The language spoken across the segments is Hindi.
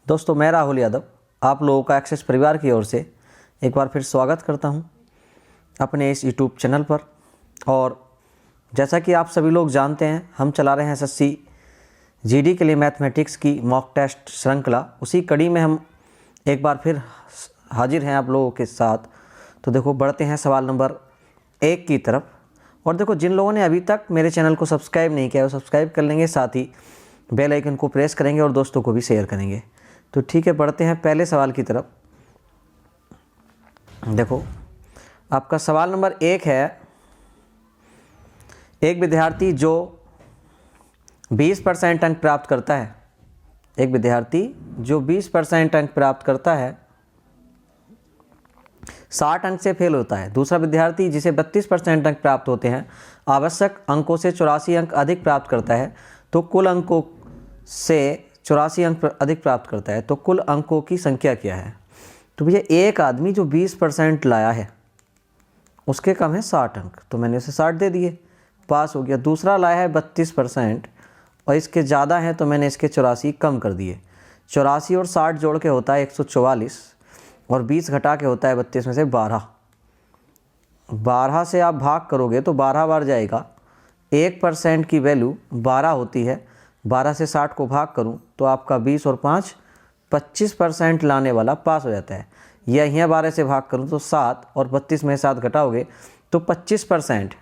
दोस्तों, मैं राहुल यादव आप लोगों का एक्सेस परिवार की ओर से एक बार फिर स्वागत करता हूं अपने इस यूट्यूब चैनल पर। और जैसा कि आप सभी लोग जानते हैं, हम चला रहे हैं एसएससी जीडी के लिए मैथमेटिक्स की मॉक टेस्ट श्रृंखला। उसी कड़ी में हम एक बार फिर हाजिर हैं आप लोगों के साथ। तो देखो, बढ़ते हैं सवाल नंबर 1 की तरफ। और देखो, जिन लोगों ने अभी तक मेरे चैनल को सब्सक्राइब नहीं किया वो सब्सक्राइब कर लेंगे, साथ ही बेल आइकन को प्रेस करेंगे और दोस्तों को भी शेयर करेंगे। तो ठीक है, बढ़ते हैं पहले सवाल की तरफ। देखो, आपका सवाल नंबर 1 है, एक विद्यार्थी जो 20% अंक प्राप्त करता है, एक विद्यार्थी जो 20% अंक प्राप्त करता है 60 अंक से फेल होता है। दूसरा विद्यार्थी जिसे 32% अंक प्राप्त होते हैं आवश्यक अंकों से 84 अंक अधिक प्राप्त करता है, तो कुल अंकों से 84 अंक अधिक प्राप्त करता है, तो कुल अंकों की संख्या क्या है? तो भैया, एक आदमी जो 20% लाया है उसके कम है 60 अंक, तो मैंने उसे 60 दे दिए, पास हो गया। दूसरा लाया है 32% और इसके ज़्यादा हैं, तो मैंने इसके 84 कम कर दिए। 84 और 60 जोड़ के होता है 144 और 20 घटा के होता है 32 में से 12। 12 से आप भाग करोगे तो 12 बार जाएगा। 1% की वैल्यू 12 होती है। 12 से 60 को भाग करूं तो आपका 20 और 5 25% लाने वाला पास हो जाता है। या यहाँ 12 से भाग करूं तो 7 और 32 में 7 घटाओगे तो 25%।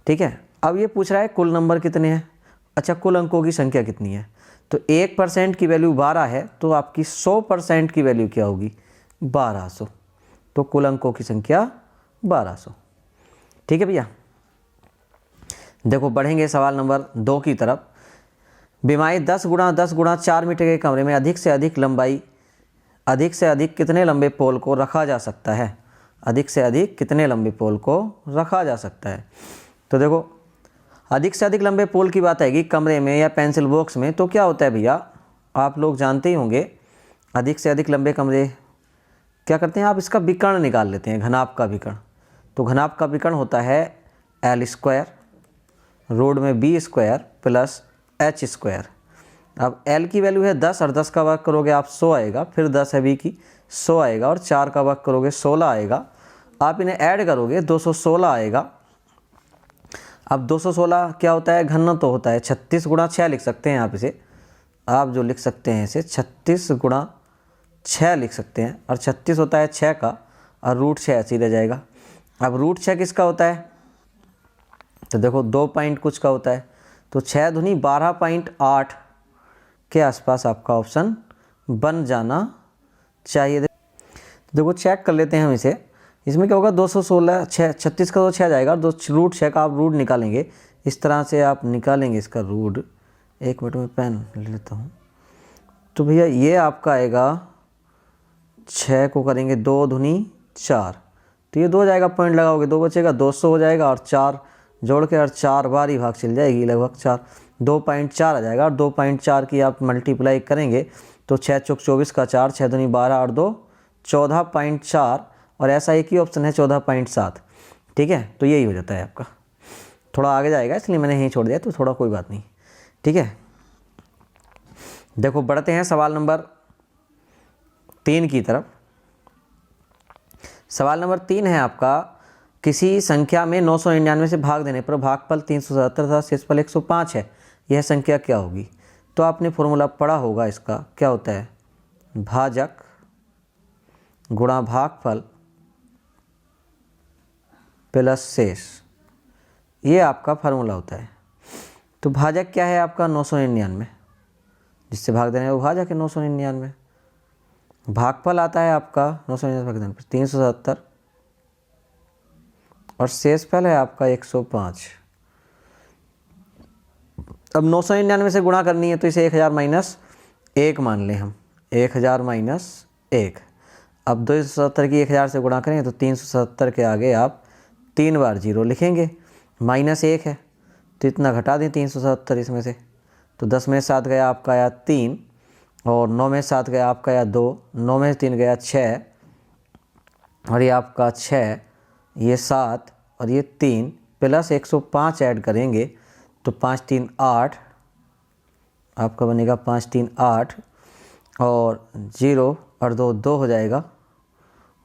ठीक है, अब ये पूछ रहा है कुल नंबर कितने हैं। अच्छा, कुल अंकों की संख्या कितनी है? तो 1% की वैल्यू 12 है, तो आपकी 100% की वैल्यू क्या होगी? 1200। तो कुल अंकों की संख्या 1200। ठीक है भैया, देखो बढ़ेंगे सवाल नंबर 2 की तरफ। बीमारी 10 गुणा 10 गुणा 4 मीटर के कमरे में अधिक से अधिक कितने लंबे पोल को रखा जा सकता है? अधिक से अधिक कितने लंबे पोल को रखा जा सकता है? तो देखो, अधिक से अधिक लंबे पोल की बात आएगी कमरे में या पेंसिल बॉक्स में, तो क्या होता है भैया, आप लोग जानते ही होंगे। अधिक से अधिक लंबे कमरे क्या करते हैं, आप इसका विकर्ण निकाल लेते हैं, घनाभ का विकर्ण। तो घनाभ का विकर्ण होता है L² रोड में B² प्लस H²। अब L की वैल्यू है 10 और 10 का वर्ग करोगे आप 100 आएगा, फिर 10 है B की 100 आएगा और 4 का वर्ग करोगे 16 आएगा। आप इन्हें ऐड करोगे 216 आएगा। अब 216 क्या होता है? घन तो होता है 36 गुणा 6 लिख सकते हैं आप इसे। आप जो लिख सकते हैं इसे 36 गुणा 6 लिख सकते हैं, और 36 होता है 6 का और √6 ऐसे ही रह जाएगा। अब √6 किसका होता है? तो देखो 2 पॉइंट कुछ का होता है, तो 6 दूनी 12.8 के आसपास आपका ऑप्शन बन जाना चाहिए। देखो चेक कर लेते हैं हम इसे। इसमें क्या होगा, 216 36 का तो 6 जाएगा, √6 का आप रूट निकालेंगे। इस तरह से आप निकालेंगे इसका रूट। एक मिनट में पेन ले लेता हूँ। तो भैया ये आपका आएगा, 6 को करेंगे 2 दूनी 4, तो ये 2 जाएगा, पॉइंट लगाओगे 2 बचेगा, 200 हो जाएगा और 4 जोड़ के और 4 बार ही भाग चल जाएगी, लगभग 4 2.4 आ जाएगा। और 2.4 की आप मल्टीप्लाई करेंगे तो 6 चौक 24 का 4, 6 दूनी 12 और 2 14.4, और ऐसा एक ही ऑप्शन है 14.7। ठीक है, तो यही हो जाता है आपका। थोड़ा आगे जाएगा इसलिए मैंने यहीं छोड़ दिया, तो थोड़ा कोई बात नहीं। ठीक है, देखो बढ़ते हैं सवाल नंबर 3 की तरफ। सवाल नंबर 3 है आपका, किसी संख्या में 999 से भाग देने पर भागफल 377 तथा शेषफल 105 है, यह संख्या क्या होगी? तो आपने फॉर्मूला पढ़ा होगा इसका, क्या होता है? भाजक गुणा भागफल प्लस शेष, ये आपका फार्मूला होता है। तो भाजक क्या है आपका? 999, जिससे भाग देने वो भाजक है 999। भागफल आता है आपका 999 भाग देने पर 377 और शेषफल है आपका 105। अब 999 से गुणा करनी है तो इसे 1000 - 1 मान लें हम, 1000 - 1। अब 277 की 1000 से गुणा करेंगे तो 377 के आगे आप 3 बार 0 लिखेंगे, -1 है तो इतना घटा दें 377 इसमें से, तो 10 में 7 गया आपका आया 3 और 9 में 7 गया आपका आया 2, 9 में 3 गया 6 और ये आपका 6, ये 7 और ये 3 प्लस 105 ऐड करेंगे तो 5 3 8 आपका बनेगा 5 3 8 और 0 और 2 2 हो जाएगा।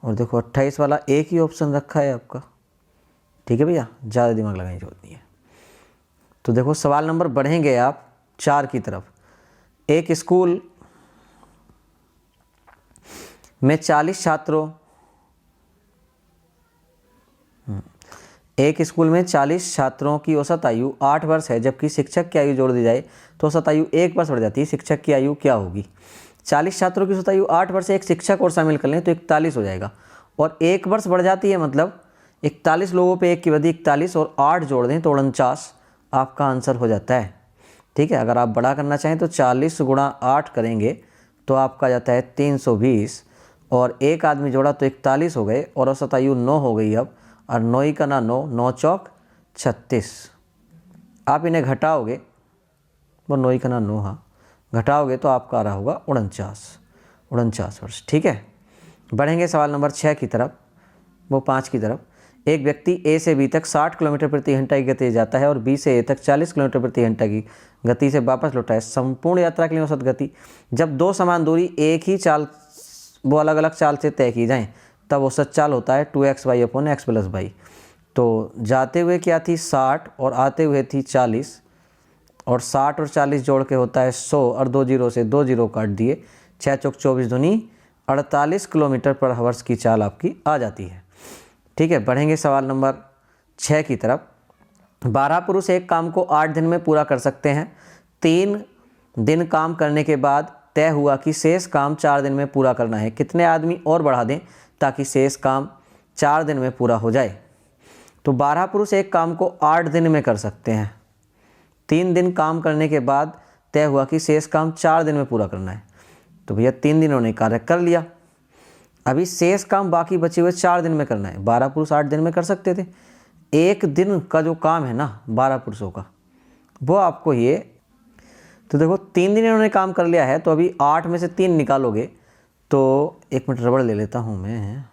और देखो 28 वाला एक ही ऑप्शन रखा है आपका। ठीक है भैया, ज़्यादा दिमाग लगाने की जरूरत नहीं है। तो देखो सवाल नंबर बढ़ेंगे आप 4 की तरफ। एक स्कूल में 40 छात्रों एक स्कूल में 40 छात्रों की औसत आयु 8 वर्ष है, जबकि शिक्षक की आयु जोड़ दी जाए तो औसत आयु 1 वर्ष बढ़ जाती है। शिक्षक की आयु क्या होगी? 40 छात्रों की औसत आयु 8 वर्ष, एक शिक्षक और शामिल कर लें तो 41 हो जाएगा। और 1 वर्ष बढ़ जाती है, मतलब 41 लोगों पे 1 की वजह 41 और 8 जोड़ दें तो 49 आपका आंसर हो जाता है। ठीक है, अगर आप बड़ा करना चाहें तो 40 गुणा 8 करेंगे तो आपका आ जाता है 320 और एक आदमी जोड़ा तो 41 हो गए और औसत आयु 9 हो गई अब। और 9 ही का ना 9, 9 चौक 36। आप इन्हें घटाओगे, वो 9 ही का ना 9, हाँ घटाओगे तो आपका आ रहा होगा 49 वर्ष। ठीक है, बढ़ेंगे सवाल नंबर 6 की तरफ, वो 5 की तरफ। एक व्यक्ति ए से बी तक 60 किलोमीटर प्रति घंटा की गति से जाता है और बी से ए तक 40 किलोमीटर प्रति घंटा की गति से वापस लौटा है। संपूर्ण यात्रा के लिए औसत गति, जब दो समान दूरी एक ही चाल वो अलग अलग चाल से तय की जाएँ तब औसत चाल होता है 2x/x + y। तो जाते हुए क्या थी 60 और आते हुए थी 40 और 60 और 40 जोड़ के होता है 100 और 2 जीरो से 2 जीरो काट दिए, 6 चौक 24 दूनी 48 किलोमीटर पर आवर्स की चाल आपकी आ जाती है। ठीक है, बढ़ेंगे सवाल नंबर 6 की तरफ। 12 पुरुष एक काम को 8 दिन में पूरा कर सकते हैं। 3 दिन काम करने के बाद तय हुआ कि शेष काम 4 दिन में पूरा करना है। कितने आदमी और बढ़ा दें ताकि शेष काम 4 दिन में पूरा हो जाए? तो 12 पुरुष एक काम को 8 दिन में कर सकते हैं। 3 दिन काम करने के बाद तय हुआ कि शेष काम 4 दिन में पूरा करना है। तो भैया 3 दिनों ने कार्य कर लिया, अभी शेष काम बाकी बचे हुए 4 दिन में करना है। 12 पुरुष 8 दिन में कर सकते थे। एक दिन का जो काम है ना 12 पुरुषों का, वो आपको ये, तो देखो 3 दिन इन्होंने काम कर लिया है, तो अभी 8 में से 3 निकालोगे तो 1 मिनट रबड़ ले लेता हूँ मैं।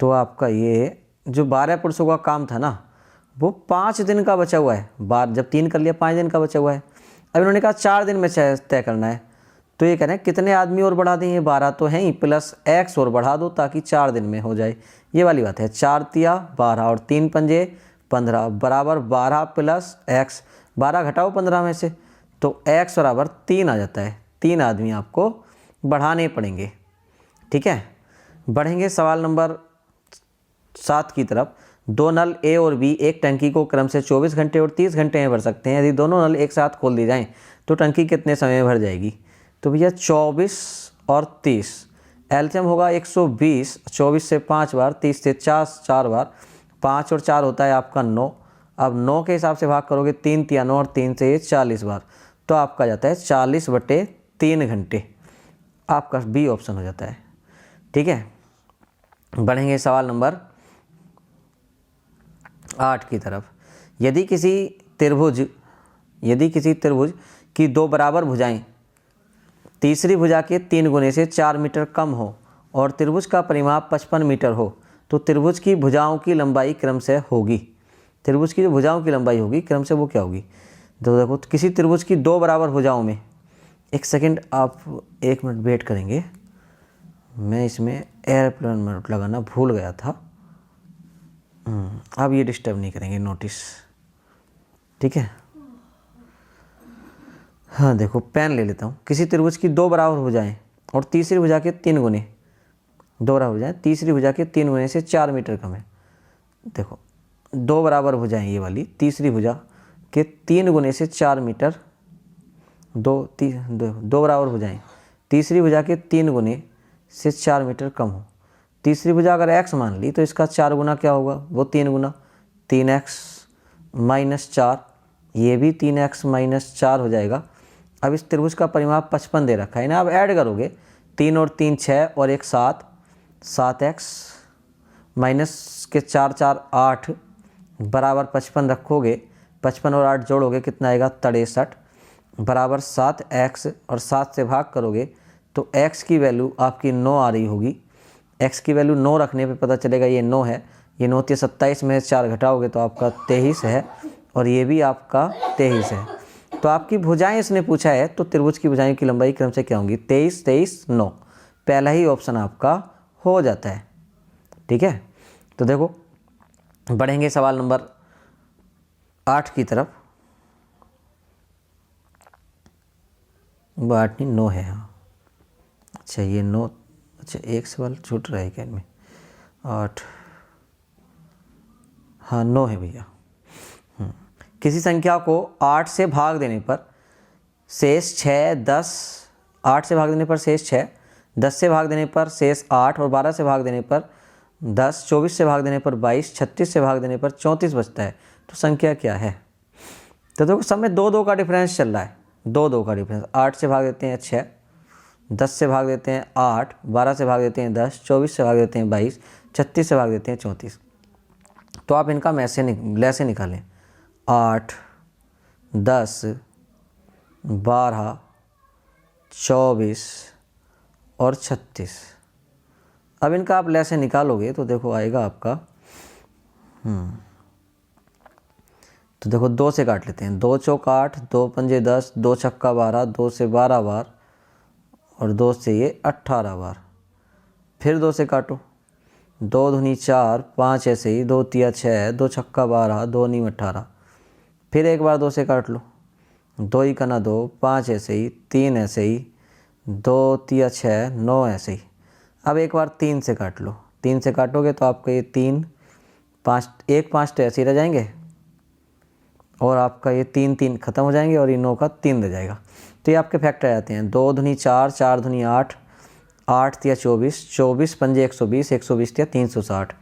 तो आपका ये जो 12 पुरुषों का काम था ना, वो 5 दिन का बचा हुआ है। जब 3 कर लिया 5 दिन का बचा हुआ है। अब इन्होंने कहा 4 दिन में तय करना है, तो ये कह रहे हैं कितने आदमी और बढ़ा दें, ये 12 तो हैं ही, प्लस x और बढ़ा दो ताकि 4 दिन में हो जाए। ये वाली बात है। 4 तिया 12 और 3 पंजे 15 बराबर 12 + x। 12 घटाओ 15 में से तो x बराबर 3 आ जाता है। 3 आदमी आपको बढ़ाने पड़ेंगे। ठीक है, बढ़ेंगे सवाल नंबर 7 की तरफ। 2 नल A और B एक टंकी को क्रम से 24 घंटे और 30 घंटे में भर सकते हैं। यदि दोनों नल एक साथ खोल दी जाएं तो टंकी कितने समय में भर जाएगी? तो भैया 24 और 30 एलसीएम होगा 120। 24 से 5 बार, 30 से 4 बार, 5 और 4 होता है आपका 9। अब 9 के हिसाब से भाग करोगे, 3 तिया 9 और 3 से 40 बार, तो आपका जाता है 40/3 घंटे। आपका बी ऑप्शन हो जाता है। ठीक है, बढ़ेंगे सवाल नंबर 8 की तरफ। यदि किसी त्रिभुज की 2 बराबर भुजाएं तीसरी भुजा के 3 गुने से 4 मीटर कम हो और त्रिभुज का परिमाप 55 मीटर हो तो त्रिभुज की भुजाओं की लंबाई क्रम से होगी। त्रिभुज की जो भुजाओं की लंबाई होगी क्रम से वो क्या होगी? तो देखो किसी त्रिभुज की 2 बराबर भुजाओं में, एक सेकंड आप 1 मिनट वेट करेंगे, मैं इसमें एयरप्लेन मोड लगाना भूल गया था। अब ये डिस्टर्ब नहीं करेंगे नोटिस। ठीक है, हाँ देखो पेन ले लेता हूँ। किसी त्रिभुज की 2 बराबर भुजाएं और तीसरी भुजा के 3 गुने, 2 बराबर भुजाएं तीसरी भुजा के 3 गुने से 4 मीटर कम है। देखो 2 बराबर भुजाएं, ये वाली तीसरी भुजा के 3 गुने से 4 मीटर, 2 बराबर भुजाएं तीसरी भुजा के 3 गुने से 4 मीटर कम हो। तीसरी भुजा अगर x मान ली तो इसका 4 गुना क्या होगा? वो 3 गुना 3x - 4, ये भी 3x - 4 हो जाएगा। अब इस त्रिभुज का परिमाप 55 दे रखा है ना, अब ऐड करोगे 3 और 3 6 और 1 7, 7x माइनस के 4 4 8 बराबर 55 रखोगे, 55 और 8 जोड़ोगे कितना आएगा? 63 बराबर 7x और 7 से भाग करोगे तो x की वैल्यू आपकी 9 आ रही होगी। x की वैल्यू 9 रखने पे पता चलेगा ये 9 है। ये 9 × 27 में 4 घटाओगे तो आपका 23 है और ये भी आपका 23 है। तो आपकी भुजाएं इसने पूछा है, तो त्रिभुज की भुजाओं की लंबाई क्रम से क्या होंगी? 23, 23, 9। पहला ही ऑप्शन आपका हो जाता है। ठीक है, तो देखो बढ़ेंगे सवाल नंबर 8 की तरफ। 8 नहीं 9 है। हाँ अच्छा ये 9, अच्छा एक सवाल छूट रहा है क्या इनमें? 8, हाँ 9 है भैया। किसी संख्या को 8 से भाग देने पर शेष 6, 10, 8 से भाग देने पर शेष 6, 10 से भाग देने पर शेष 8 और 12 से भाग देने पर 10, 24 से भाग देने पर 22, 36 से भाग देने पर 34 बचता है। तो संख्या क्या है? तो देखो सब में 2 2 का डिफरेंस चल रहा है, 2 2 का डिफरेंस। 8 से भाग देते हैं 6, 10 से भाग देते हैं 8, 12 से भाग देते हैं 10, 24 से भाग देते हैं 22, 36 से भाग देते हैं 34। तो आप इनका लैसे निकालें। 8, 10, 12, 24 और 36। अब इनका आप लैसे निकालोगे तो देखो आएगा आपका तो देखो 2 से काट लेते हैं। 2 चौक 8, 2 पंजे 10, 2 छक्का 12, 2 से 12 बार और 2 से ये 18 बार। फिर 2 से काटो, 2 दूनी 4, 5 ऐसे ही, 2 तिया 6, 2 छक्का 12, 2 नीम 18। फिर एक बार 2 से काट लो, 2 ही कना 2, 5 ऐसे ही, 3 ऐसे ही, 2 तिया 6, 9 ऐसे ही। अब एक बार 3 से काट लो, 3 से काटोगे तो आपका ये 3, 5, 1 5 तो ऐसे ही रह जाएंगे और आपका ये 3 3 खत्म हो जाएंगे और ये 9 का 3 रह जाएगा। तो ये आपके फैक्टर आ जाते हैं। 2 दूनी 4, 4 दूनी 8, 8 तिया 24, 24 पंजे 120, 120 तिया 360।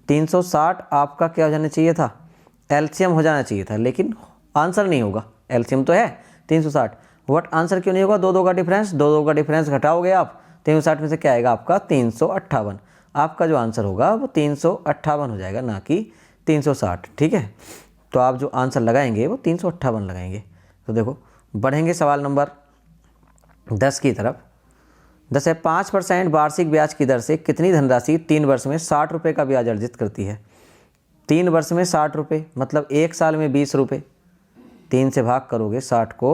360 आपका क्या हो जाना चाहिए था? एलसीएम हो जाना चाहिए था, लेकिन आंसर नहीं होगा। एलसीएम तो है 360, वट आंसर क्यों नहीं होगा? 2 2 का डिफरेंस, 2 2 का डिफरेंस घटाओगे आप, 360 में से क्या आएगा आपका? 358। आपका जो आंसर होगा वो 358 हो जाएगा, ना कि 360। ठीक है, तो आप जो आंसर लगाएंगे वो 358 लगाएंगे। तो देखो बढ़ेंगे सवाल नंबर 10 की तरफ। 10 है 5% वार्षिक ब्याज की दर से कितनी धनराशि 3 वर्ष में 60 रुपये का ब्याज अर्जित करती है? 3 वर्ष में 60 रुपये मतलब 1 साल में 20 रुपये। 3 से भाग करोगे 60 को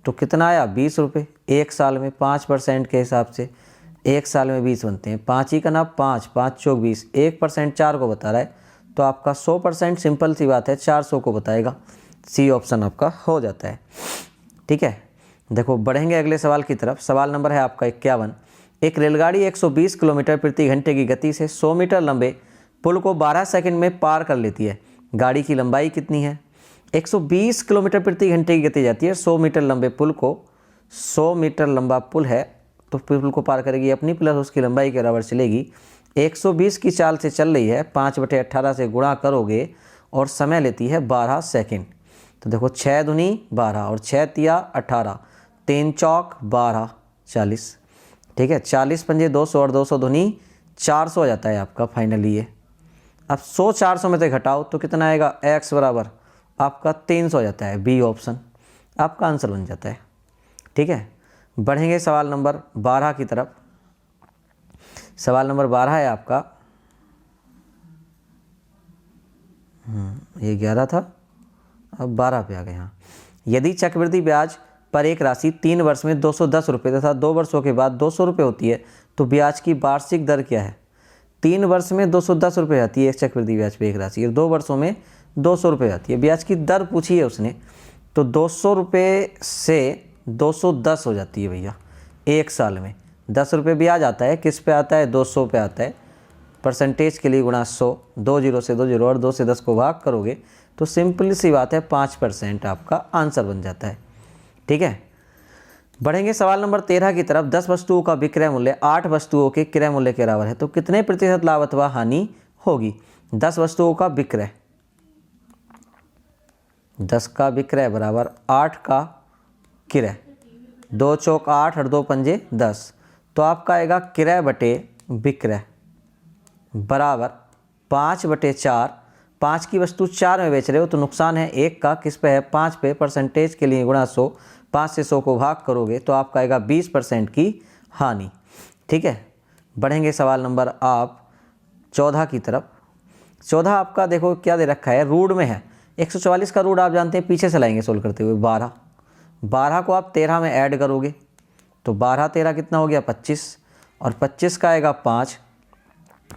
तो कितना आया? 20 रुपये। 1 साल में 5% के हिसाब से 1 साल में 20 बनते हैं। 5 ही का ना 5, 5 चौक 20, 1% 4 को बता रहा है, तो आपका 100% सिंपल सी बात है 400 को बताएगा। सी ऑप्शन आपका हो जाता है। ठीक है, देखो बढ़ेंगे अगले सवाल की तरफ। सवाल नंबर है आपका 51। एक रेलगाड़ी 120 किलोमीटर प्रति घंटे की गति से 100 मीटर लंबे पुल को 12 सेकंड में पार कर लेती है। गाड़ी की लंबाई कितनी है? 120 किलोमीटर प्रति घंटे की गति जाती है 100 मीटर लंबे पुल को। 100 मीटर लंबा पुल है तो पुल को पार करेगी अपनी प्लस उसकी लंबाई के बराबर चलेगी। 120 की चाल से चल रही है, 5/18 से गुणा करोगे और समय लेती है 12 सेकंड। तो देखो 6 दूनी 12 और 6 तिया 18, 3 चौक 12, 40। ठीक है, 40 पंजे 200 और 200 दूनी 400 हो जाता है आपका फाइनली ये। अब 100 400 में से घटाओ तो कितना आएगा? x बराबर आपका 300 हो जाता है। बी ऑप्शन आपका आंसर बन जाता है। ठीक है, बढ़ेंगे सवाल नंबर 12 की तरफ। सवाल नंबर 12 है आपका, ये 11 था अब 12 पे आ गए। हाँ, यदि चक्रवृद्धि ब्याज पर एक राशि 3 वर्ष में 210 रुपये तथा 2 वर्षों के बाद 200 रुपये होती है तो ब्याज की वार्षिक दर क्या है? 3 वर्ष में 210 रुपये आती है एक चक्रवृद्धि ब्याज पे एक राशि और 2 वर्षों में 200 रुपये आती है। ब्याज की दर पूछी है उसने, तो 200 रुपये से 210 हो जाती है भैया एक साल में। 10 रुपये ब्याज आता है, किस पे आता है? 200 पे आता है। परसेंटेज के लिए गुणा 100, 2 0 से 2 0 और 2 से 10 को भाग करोगे तो सिंपल सी बात है 5% आपका आंसर बन जाता है। ठीक है, बढ़ेंगे सवाल नंबर 13 की तरफ। 10 वस्तुओं का विक्रय मूल्य 8 वस्तुओं के क्रय मूल्य के बराबर है तो कितने प्रतिशत लाभ अथवा हानि होगी? 10 वस्तुओं का विक्रय, 10 का विक्रय बराबर 8 का क्रय, 2 चौक 8 और 2 पंजे 10, तो आपका आएगा क्रय बटे विक्रय बराबर 5/4। 5 की वस्तु 4 में बेच रहे हो तो नुकसान है 1 का, किस पे है? 5 पे। परसेंटेज के लिए गुणा 100, 5 से 100 को भाग करोगे तो आपका आएगा 20% की हानि। ठीक है, बढ़ेंगे सवाल नंबर आप 14 की तरफ। 14 आपका देखो क्या दे रखा है, रूट में है। 144 का रूट आप जानते हैं, पीछे से लाएंगे सोल्व करते हुए 12। 12 को आप 13 में ऐड करोगे तो 12 13 कितना हो गया 25, और 25 का आएगा 5,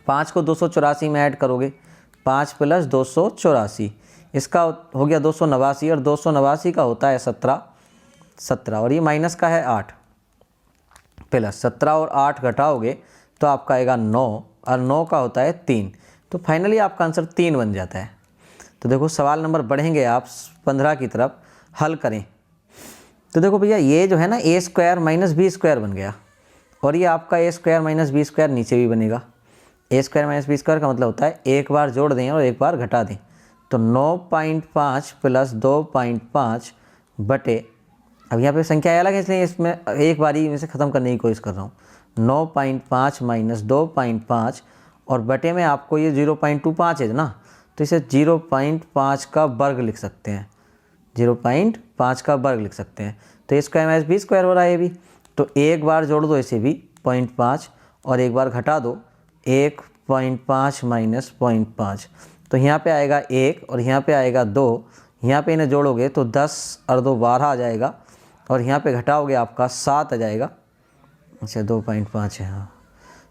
5 को 284 में ऐड करोगे, 5 प्लस 284, इसका हो गया 289, और 289 का होता है 17, और ये माइनस का है 8, प्लस 17 और 8 घटाओगे तो आपका आएगा 9, और 9 का होता है 3, तो फाइनली आपका आंसर 3 बन जाता है। तो देखो सवाल नंबर बढ़ेंगे आप 15 की तरफ, हल करें। तो देखो भैया ये जो है ना ए स्क्वायर माइनस बी स्क्वायर बन गया, और ये आपका ए स्क्वायर माइनस बी स्क्वायर नीचे भी बनेगा। ए स्क्वायर माइनस बी स्क्वायर का मतलब होता है एक बार जोड़ दें और एक बार घटा दें। तो 9.5 प्लस 2.5 बटे, अब यहाँ पे संख्या अलग है इसलिए इसमें एक बारी में से ख़त्म करने की कोशिश कर रहा हूँ। 9.5 माइनस 2.5 और बटे में आपको ये 0.25 है ना, तो इसे 0.5 का वर्ग लिख सकते हैं, 0.5 का वर्ग लिख सकते हैं। तो ए स्क्वायर माइनस बी स्क्वायर हो रहा है ये भी, तो एक बार जोड़ दो इसे भी 0.5 और एक बार घटा दो 1.5 माइनस 0.5, तो यहाँ पे आएगा 1 और यहाँ पे आएगा 2, यहाँ पे इन्हें जोड़ोगे तो 10 और 2 12 आ जाएगा, और यहाँ पे घटाओगे आपका 7 आ जाएगा। अच्छा 2.5 है, हाँ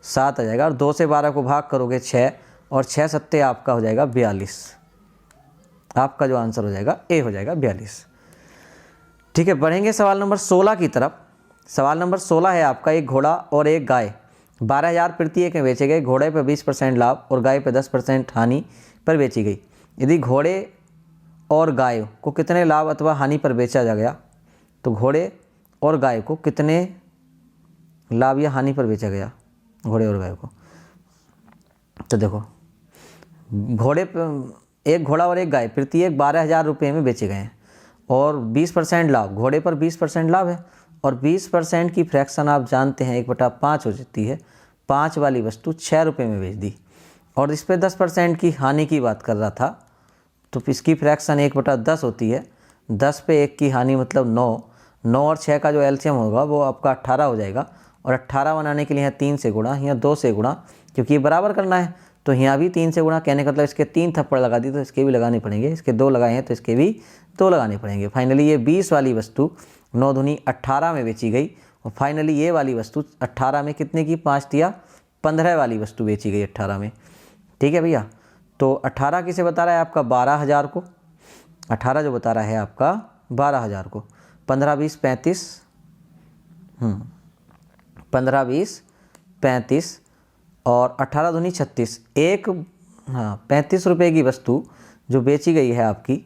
7 आ जाएगा, और 2 से 12 को भाग करोगे 6, और 6 सत्ते आपका हो जाएगा 42। आपका जो आंसर हो जाएगा ए हो जाएगा 42। ठीक है, बढ़ेंगे सवाल नंबर 16 की तरफ। सवाल नंबर 16 है आपका, एक घोड़ा और एक गाय 12,000 प्रति एक में बेचे गए। घोड़े पर 20% लाभ और गाय पर 10% हानि पर बेची गई। यदि घोड़े और गाय को कितने लाभ अथवा हानि पर बेचा जा गया, तो घोड़े और गाय को कितने लाभ या हानि पर बेचा गया, घोड़े और गाय को। तो देखो घोड़े पर, एक घोड़ा और एक गाय प्रत्येक 12,000 रुपये में बेचे गए हैं, और 20% लाभ, घोड़े पर 20% लाभ है, और 20% की फ्रैक्शन आप जानते हैं 1/5 हो जाती है। 5 वाली वस्तु 6 रुपये में बेच दी, और इस पर 10% की हानि की बात कर रहा था, तो इसकी फ्रैक्शन 1/10 होती है। 10 पे 1 की हानि मतलब 9, 9 और 6 का जो एलसीएम होगा वो आपका 18 हो जाएगा, और 18 बनाने के लिए यहाँ 3 से गुणा, यहाँ 2 से गुणा, क्योंकि ये बराबर करना है तो यहाँ भी 3 से गुणा, कहने का मतलब इसके 3 थप्पड़ लगा दी तो इसके भी लगाने पड़ेंगे, इसके 2 लगाए हैं तो इसके भी 2 लगाने पड़ेंगे। फाइनली ये 20 वाली वस्तु 9 दूनी 18 में बेची गई, और फाइनली ये वाली वस्तु 18 में कितने की, 5 दिया 15 वाली वस्तु बेची गई 18 में। ठीक है भैया, तो 18 किसे बता रहा है आपका 12,000 को, 18 जो बता रहा है आपका 12,000 को, 15 20 35, 15 20 35 और 18 दूनी 36, एक 35 रुपये की वस्तु जो बेची गई है आपकी,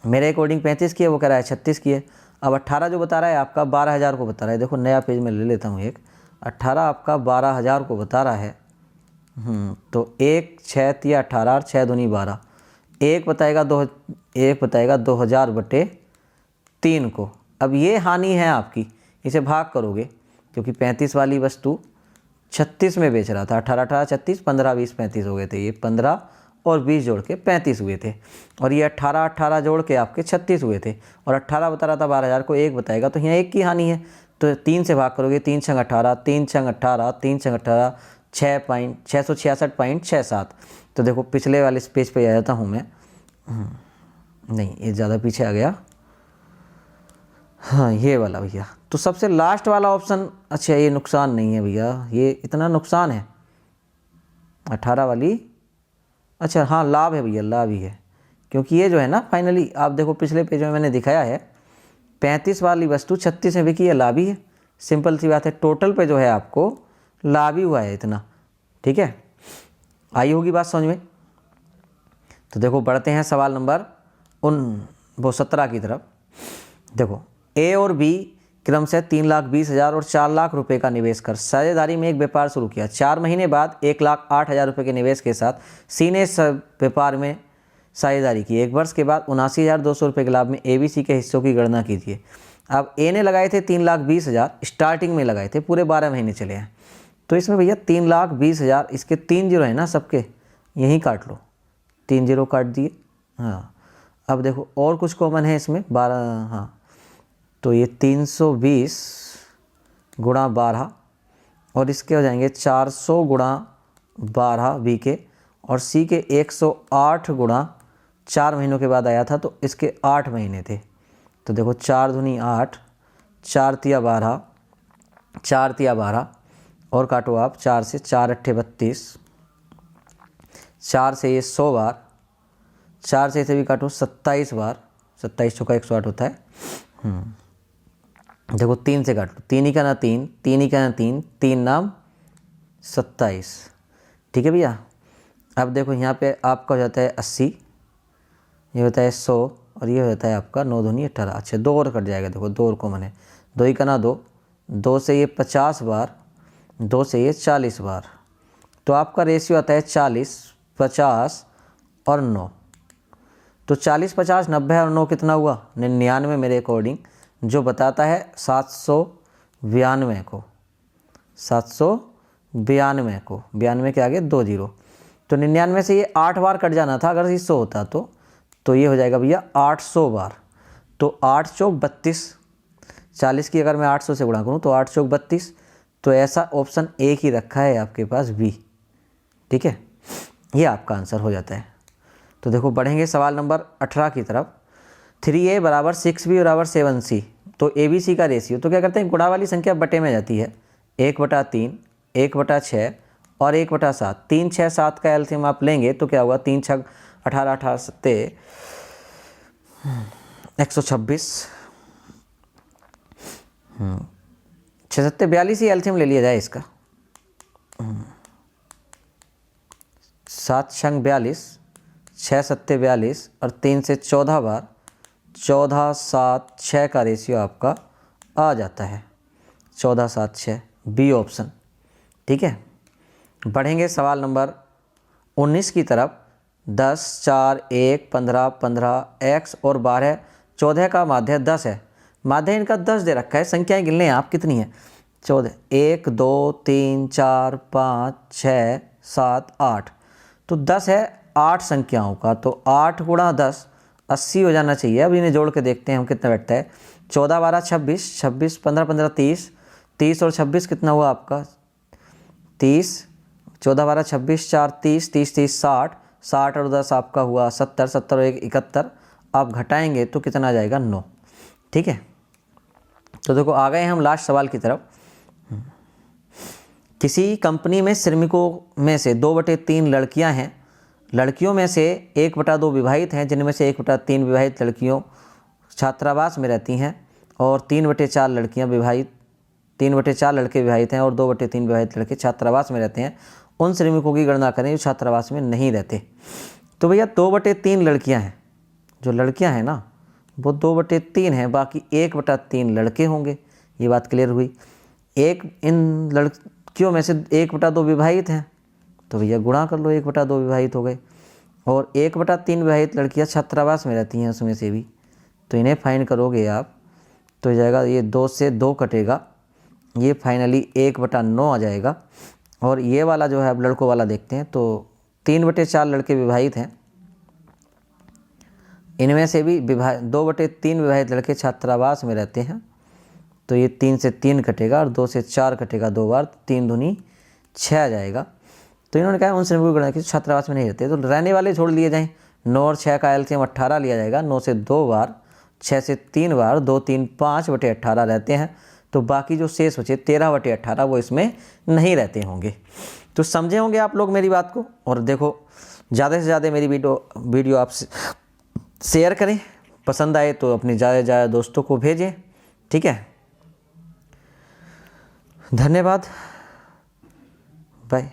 मेरे अकॉर्डिंग 35 की है, वो कह रहा है 36 की है। अब 18 जो बता रहा है आपका 12,000 को बता रहा है। देखो नया पेज में ले लेता हूँ एक, 18 आपका 12,000 को बता रहा है। तो 1 6 तिया 18 और 6 दूनी 12, एक बताएगा 2,000 बटे 3 को। अब ये हानि है आपकी, इसे भाग करोगे, क्योंकि 35 वाली वस्तु 36 में बेच रहा था, 18 18 36, 15 20 35 हो गए थे, ये 15 और 20 जोड़ के 35 हुए थे, और ये 18 18 जोड़ के आपके 36 हुए थे, और 18 बता रहा था 12,000 को, एक बताएगा तो यहाँ एक की हानि है, तो 3 से भाग करोगे, 3 छंग 18, 3 छंग 18, 3 छंग 18, 666.67। तो देखो पिछले वाले पेज पे आ जाता हूँ मैं, नहीं ये ज़्यादा पीछे आ गया, हाँ ये वाला भैया। तो सबसे लास्ट वाला ऑप्शन, अच्छा ये नुकसान नहीं है भैया, ये इतना नुकसान है 18 वाली, अच्छा हाँ लाभ है भैया, लाभ ही है, क्योंकि ये जो है ना फाइनली आप देखो पिछले पेज में मैंने दिखाया है 35 वाली वस्तु 36 में बिकी है, लाभ ही है, सिंपल सी बात है। टोटल पे जो है आपको लाभ ही हुआ है इतना। ठीक है, आई होगी बात समझ में। तो देखो बढ़ते हैं सवाल नंबर 17 की तरफ। देखो ए और बी क्रमशः 3,20,000 और 4 लाख रुपए का निवेश कर साझेदारी में एक व्यापार शुरू किया। 4 महीने बाद 1,08,000 रुपये के निवेश के साथ सी ने इस व्यापार में साझेदारी की। 1 वर्ष के बाद 79,200 रुपये के लाभ में ABC के हिस्सों की गणना कीजिए। अब ए ने लगाए थे 3,20,000, स्टार्टिंग में लगाए थे, पूरे 12 महीने चले हैं, तो इसमें भैया 3,20,000, इसके 3 जीरो है ना सबके, यहीं काट लो, 3 जीरो काट दिए। हाँ अब देखो और कुछ कॉमन है इसमें 12, हाँ तो ये 320 गुणा 12, और इसके हो जाएंगे 400 गुणा 12 बी के, और सी के 108 गुणा 4 महीनों के बाद आया था, तो इसके 8 महीने थे, तो देखो 4 दूनी 8, 4 तिया 12, 4 तिया 12 और काटो आप 4 से, 4 अट्ठे 32, 4 से ये 100 बार, 4 से इसे भी काटो 27 बार, 27 चौका 108 होता है। देखो 3 से काटो, 3 ही का ना 3, 3 ही का ना 3, 3 नाम 27। ठीक है भैया। अब देखो यहाँ पे आपका हो जाता है 80, ये होता है 100 और ये हो जाता है आपका 9 दूनी 18। अच्छा 2 और कट जाएगा, देखो 2 और को मैंने, 2 ही का ना 2, 2 से ये 50 बार, 2 से ये 40 बार, तो आपका रेशियो आता है 40, 50 और 9। तो 40, 50, 90 और 9 कितना हुआ? 99 मेरे अकॉर्डिंग, जो बताता है 792 को, 792 को, 92 के आगे 2 जीरो। तो 99 से ये 8 बार कट जाना था अगर ये 100 होता तो ये हो जाएगा भैया 800 बार। तो 8 चौक 32, 40 की अगर मैं 800 से गुणा करूँ तो 8 चौक 32। तो ऐसा ऑप्शन एक ही रखा है आपके पास बी। ठीक है, ये आपका आंसर हो जाता है। तो देखो बढ़ेंगे सवाल नंबर 18 की तरफ। 3a बराबर 6b बराबर 7c, तो ए बी सी का रेशियो, तो क्या करते हैं, गुणा वाली संख्या बटे में जाती है। 1/3, 1/6 और 1/7, 3, 6, 7 का एलसीएम आप लेंगे तो क्या हुआ, 3 6 18, 18 सत्ते 126, 6 सत्ते 42 ही एलसीएम ले लिया जाए इसका। 7 छंग 42, 6 सत्ते 42 और 3 से 14 बार, 14 7 6 का रेशियो आपका आ जाता है, 14 7 6, बी ऑप्शन। ठीक है, बढ़ेंगे सवाल नंबर 19 की तरफ। 10 4 1 15 15 x और 12 14 का माध्य 10 है। माध्य इनका 10 दे रखा है, संख्याएं गिन लें आप कितनी है। 14, 1 2 3 4 5 6 7 8, तो 10 है 8 संख्याओं का, तो 8 गुणा 10 80 हो जाना चाहिए। अब इन्हें जोड़ के देखते हैं हम कितना बैठता है। 14 12 26, 26 15 15 30, 30 और 26 कितना हुआ आपका 30, 14 12 26 4 30, 30 30 60, 60 और 10 आपका हुआ 70, 70 और 1 71। आप घटाएंगे तो कितना आ जाएगा 9। ठीक है, तो देखो आ गए हम लास्ट सवाल की तरफ। किसी कंपनी में श्रमिकों में से 2/3 लड़कियां हैं, लड़कियों में से 1/2 विवाहित हैं, जिनमें से 1/3 विवाहित लड़कियों छात्रावास में रहती हैं और 3/4 लड़कियां विवाहित, 3/4 लड़के विवाहित हैं और 2/3 विवाहित लड़के छात्रावास में रहते हैं। उन श्रमिकों की गणना करें जो छात्रावास में नहीं रहते। तो भैया 2/3 लड़कियां हैं, जो लड़कियां हैं ना वो 2/3 हैं, बाकी 1/3 लड़के होंगे। ये बात क्लियर हुई। एक इन लड़कियों में से 1/2 विवाहित हैं, तो भैया गुणा कर लो, 1/2 विवाहित हो गए। और 1/3 विवाहित लड़कियां छात्रावास में रहती हैं उसमें से भी, तो इन्हें फाइंड करोगे आप तो हो जाएगा, ये 2 से 2 कटेगा, ये फाइनली 1/9 आ जाएगा। और ये वाला जो है अब लड़कों वाला देखते हैं, तो 3/4 लड़के विवाहित हैं, इनमें से भी 2/3 विवाहित लड़के छात्रावास में रहते हैं, तो ये 3 से 3 कटेगा और 2 से 4 कटेगा 2 बार, 3 दूनी 6 आ जाएगा। तो इन्होंने कहा उन श्रमिकों की गणना की छात्रावास में नहीं रहते, तो रहने वाले छोड़ लिए जाएँ। 9 और 6 का एलसीएम 18 लिया जाएगा। 9 से 2 बार, 6 से 3 बार, 2 3 5/18 रहते हैं, तो बाकी जो शेष बचे 13/18 वो इसमें नहीं रहते होंगे। तो समझे होंगे आप लोग मेरी बात को। और देखो ज़्यादा से ज़्यादा मेरी वीडियो आप शेयर करें, पसंद आए तो अपने ज़्यादा से ज़्यादा दोस्तों को भेजें। ठीक है, धन्यवाद, बाय।